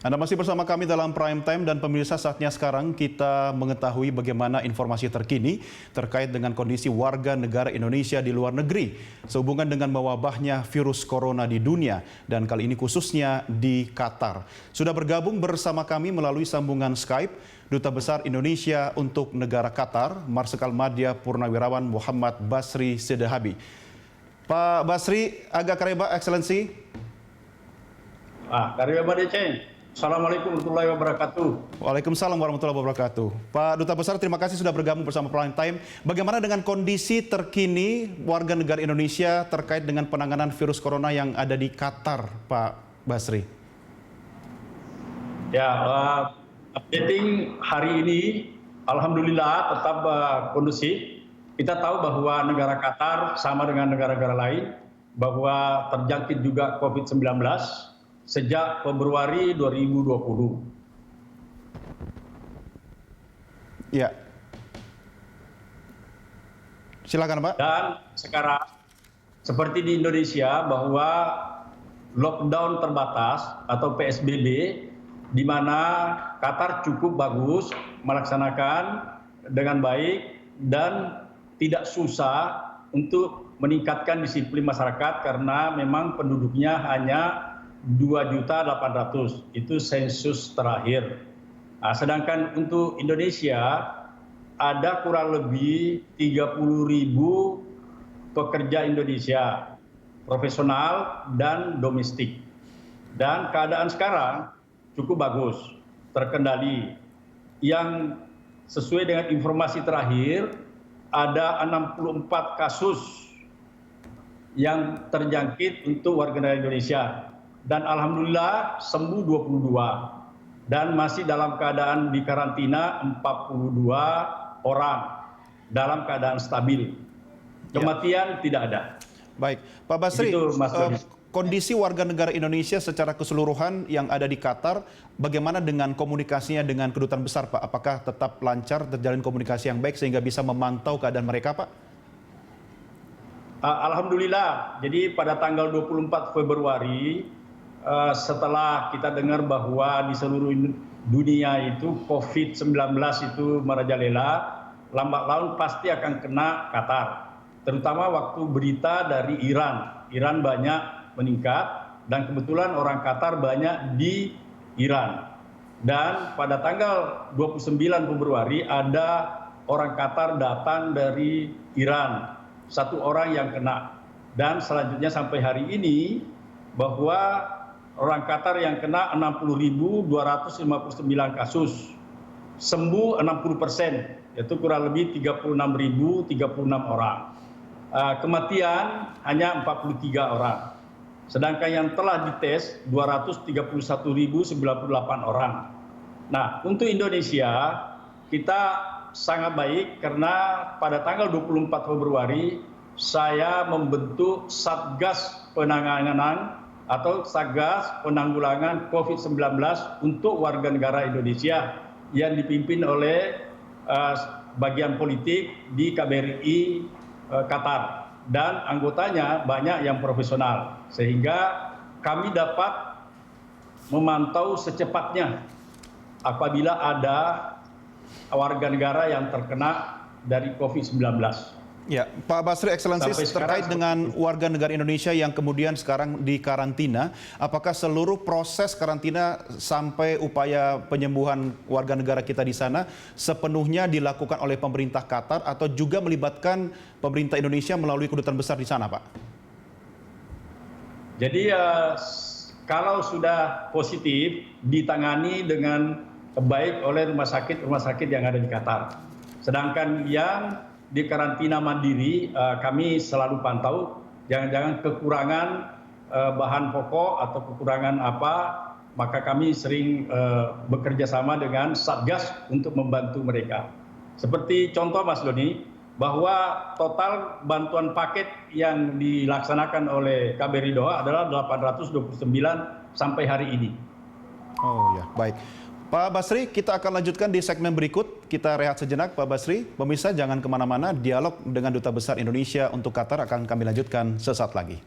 Anda masih bersama kami dalam Prime Time dan pemirsa, saatnya sekarang kita mengetahui bagaimana informasi terkini terkait dengan kondisi warga negara Indonesia di luar negeri sehubungan dengan mewabahnya virus corona di dunia dan kali ini khususnya di Qatar. Sudah bergabung bersama kami melalui sambungan Skype Duta Besar Indonesia untuk negara Qatar, Marsikal Madya Purnawirawan Muhammad Basri Sedahabi. Pak Basri, agak kareba, Excellency. Kareba DC. Assalamualaikum warahmatullahi wabarakatuh. Waalaikumsalam warahmatullahi wabarakatuh. Pak Duta Besar, terima kasih sudah bergabung bersama Prime Time. Bagaimana dengan kondisi terkini warga negara Indonesia terkait dengan penanganan virus corona yang ada di Qatar, Pak Basri? Ya, updating hari ini, alhamdulillah tetap kondusif. Kita tahu bahwa negara Qatar sama dengan negara-negara lain bahwa terjangkit juga COVID-19 sejak Februari 2020. Ya. Silakan, Pak. Dan sekarang seperti di Indonesia bahwa lockdown terbatas atau PSBB di mana Qatar cukup bagus melaksanakan dengan baik dan tidak susah untuk meningkatkan disiplin masyarakat karena memang penduduknya hanya 2.800.000, itu sensus terakhir. Sedangkan untuk Indonesia ada kurang lebih 30.000 pekerja Indonesia, profesional dan domestik. Dan keadaan sekarang cukup bagus, terkendali. Yang sesuai dengan informasi terakhir, ada 64 kasus yang terjangkit untuk warga negara Indonesia. Dan alhamdulillah sembuh 22 dan masih dalam keadaan di karantina 42 orang dalam keadaan stabil. Kematian tidak ada. Baik, Pak Basri, kondisi warga negara Indonesia secara keseluruhan yang ada di Qatar, bagaimana dengan komunikasinya dengan kedutaan besar, Pak? Apakah tetap lancar, terjalin komunikasi yang baik sehingga bisa memantau keadaan mereka, Pak? Alhamdulillah, jadi pada tanggal 24 Februari, setelah kita dengar bahwa di seluruh dunia itu COVID-19 itu merajalela, lambat laun pasti akan kena Qatar. Terutama waktu berita dari Iran. Iran banyak meningkat dan kebetulan orang Qatar banyak di Iran. Dan pada tanggal 29 Februari ada orang Qatar datang dari Iran. Satu orang yang kena. Dan selanjutnya sampai hari ini bahwa orang Qatar yang kena 60.259 kasus, sembuh 60%, yaitu kurang lebih 36.036 orang. Kematian hanya 43 orang. Sedangkan yang telah dites 231.098 orang. Nah, untuk Indonesia kita sangat baik karena pada tanggal 24 Februari saya membentuk Satgas Penanganan atau Satgas Penanggulangan COVID-19 untuk warga negara Indonesia yang dipimpin oleh bagian politik di KBRI Qatar dan anggotanya banyak yang profesional sehingga kami dapat memantau secepatnya apabila ada warga negara yang terkena dari COVID-19. Ya, Pak Basri, Excellency, terkait dengan warga negara Indonesia yang kemudian sekarang di karantina, apakah seluruh proses karantina sampai upaya penyembuhan warga negara kita di sana sepenuhnya dilakukan oleh pemerintah Qatar atau juga melibatkan pemerintah Indonesia melalui kedutaan besar di sana, Pak? Jadi kalau sudah positif ditangani dengan baik oleh rumah sakit yang ada di Qatar. Sedangkan yang di karantina mandiri kami selalu pantau jangan-jangan kekurangan bahan pokok atau kekurangan apa, maka kami sering bekerja sama dengan Satgas untuk membantu mereka. Seperti contoh Mas Doni, bahwa total bantuan paket yang dilaksanakan oleh KBRI Doha adalah 829 sampai hari ini. Oh ya, baik. Pak Basri, kita akan lanjutkan di segmen berikut. Kita rehat sejenak, Pak Basri. Pemirsa, jangan kemana-mana. Dialog dengan Duta Besar Indonesia untuk Qatar akan kami lanjutkan sesaat lagi.